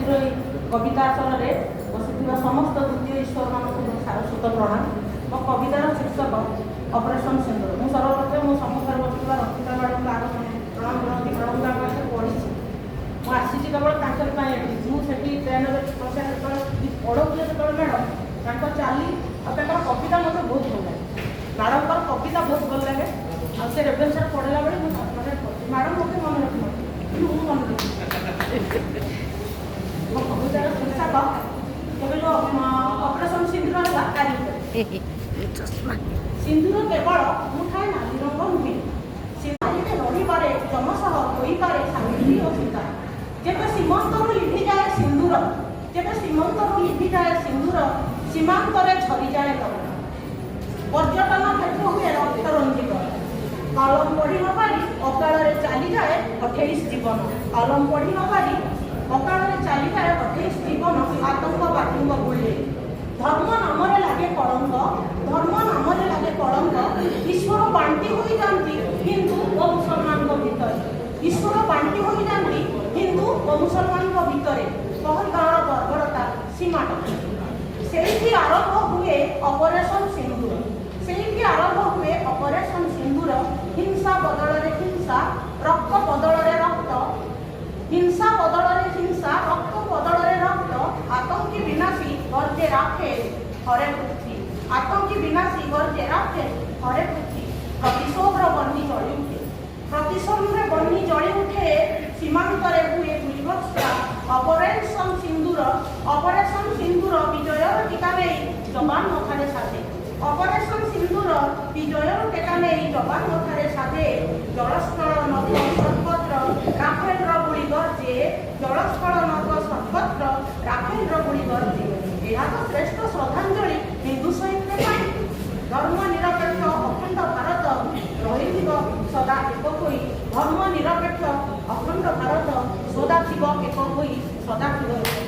ବିଦ୍ରୋହୀ कविता आसନରେ ବସିଥିବା ସମସ୍ତ ଦ୍ୱିତୀୟ ଈଶ୍ୱରମାନଙ୍କୁ ସାରସ୍ୱତ ପ୍ରଣାମ। ମୋ କବିତାର ଶୀର୍ଷକ ଅପରେସନ ସିନ୍ଦୁର। ମୁଁ ସର୍ବପ୍ରଥମେ ମୋ ସମ୍ମୁଖରେ ବସିଥିବା ରକ୍ଷିତା ମ୍ୟାଡ଼ାମଙ୍କୁ ଆଗ ପ୍ରଣାମ କରନ୍ତି। ମ୍ୟାଡ଼ାମ ତାଙ୍କ ପାଖରେ ପଢ଼ିଛି, ମୁଁ ଆସିଛି କେବଳ ତାଙ୍କରି ପାଇଁ ଏଠି। ମୁଁ ସେଠି ଟ୍ରେନରେ ବସିବା ଯେତେବେଳେ ପଢ଼ଉଥିଲେ ସେତେବେଳେ ମ୍ୟାଡ଼ାମ ତାଙ୍କ ଚାଲି ଆଉ ତାଙ୍କର କବିତା ମୋତେ ବହୁତ ଭଲ ଲାଗେ। ମ୍ୟାଡ଼ାମଙ୍କର କବିତା ବହୁତ ଭଲ ଲାଗେ। ଆଉ ସେ ରେଭେନ୍ସାରେ ପଢ଼ିଲା ବେଳେ ମୁଁ ମାନେ ମ୍ୟାଡ଼ାମ ମୋତେ ମନେ ରଖିନଥିଲି, ମୁଁ ମନେ ରଖିଛି। ମୋ କବିତାର ଶୀର୍ଷକ କେବେ ଅପରେସନ ସିନ୍ଦୁର ହେଲା ତାରି ଉପରେ। ସିନ୍ଦୁର କେବଳ ମୁଠାଏ ନାଲି ରଙ୍ଗ ନୁହେଁ, ସିନ୍ଦୁରରେ ରହିପାରେ ଜନସହ ହୋଇପାରେ ସାବିତ୍ରୀ ଓ ସୀତା। ଯେବେ ସୀମନ୍ତରୁ ଲିଭିଯାଏ ସିନ୍ଦୁର, ଯେବେ ସୀମନ୍ତରୁ ଲିଭିଯାଏ ସିନ୍ଦୁର, ସୀମାନ୍ତରେ ଝରିଯାଏ ଲଗ୍ନ। ପର୍ଯ୍ୟଟନ କ୍ଷେତ୍ର ହୁଏ ରକ୍ତ ରଞ୍ଜିତ, କଲମ ପଢ଼ି ନ ପାରି ଅକାଳରେ ଚାଲିଯାଏ 28 ଜୀବନ। କଲମ ପଢ଼ି ନ ପାରି ଅକାଳରେ ଚାଲିଯାଏ 28 ଜୀବନ ଆତଙ୍କବାଦୀଙ୍କ ଗୁଳିରେ। ଧର୍ମ ନାମରେ ଲାଗେ କଳଙ୍କ, ଧର୍ମ ନାମରେ ଲାଗେ କଳଙ୍କ, ଈଶ୍ୱର ବାଣ୍ଟି ହୋଇଯାନ୍ତି ହିନ୍ଦୁ ଓ ମୁସଲମାନଙ୍କ ଭିତରେ। ଈଶ୍ୱର ବାଣ୍ଟି ହୋଇଯାନ୍ତି ହିନ୍ଦୁ ଓ ମୁସଲମାନଙ୍କ ଭିତରେ। ପହଲଗାଁର ବର୍ବରତା ସୀମାଟ, ସେଇଠି ଆରମ୍ଭ ହୁଏ ଅପରେସନ ସିନ୍ଦୁର, ସେଇଠି ଆରମ୍ଭ ହୁଏ ଅପରେସନ ସିନ୍ଦୁର। ହିଂସା ବଦଳରେ ହିଂସା, ରକ୍ତ ବଦଳରେ ରକ୍ତ, ହିଂସା ବଦଳରେ ହିଂସା, ରକ୍ତ ବଦଳରେ ରକ୍ତ। ଆତଙ୍କୀ ବିନାଶୀ ଗର୍ଜେ ରାଖେ ହରେ ପୃথ্বী, ଆତଙ୍କୀ ବିନାଶୀ ଗର୍ଜେ ରାଖେ ହରେ ପୃথ্বী। ପ୍ରତିଶୋଧର ବହ୍ନି ଜଳି ଉଠେ, ପ୍ରତିଶୋଧରେ ବହ୍ନି ଜଳି ଉଠେ, ସୀମାନ୍ତରେ ହୁଏ ଗୁଳିବର୍ଷା। ଅପରେସନ ସିନ୍ଦୁର, ଅପରେସନ ସିନ୍ଦୁର ବିଜୟର ଟୀକା ନେଇ ଯବାନ ମଥାରେ ସାଜେ। ଅପରେସନ ସିନ୍ଦୁର ବିଜୟର ଟୀକା ନେଇ ଯବାନ ମଥାରେ ସାଜେ। ଜଳସ୍ଥଳ ନଭ ସର୍ବତ୍ର ରାଫେଲର ଗୁଳି ଗର୍ଜେ, ଜଳସ୍ଥଳ ନଭ ସର୍ବତ୍ର ରାଫେଲର ଗୁଳି ଗର୍ଜେ। ଏହା ତ ଶ୍ରେଷ୍ଠ ଶ୍ରଦ୍ଧାଞ୍ଜଳି ହିନ୍ଦୁ ସୈନ୍ୟ ପାଇଁ। ଧର୍ମ ନିରପେକ୍ଷ ଅଖଣ୍ଡ ଭାରତ ରହିଥିବ ସଦା ଏକ ହୋଇ, ଧର୍ମ ନିରପେକ୍ଷ ଅଖଣ୍ଡ ଭାରତ ସଦା ଥିବ ଏକ ହୋଇ, ସଦା ଥିବ ଏକ।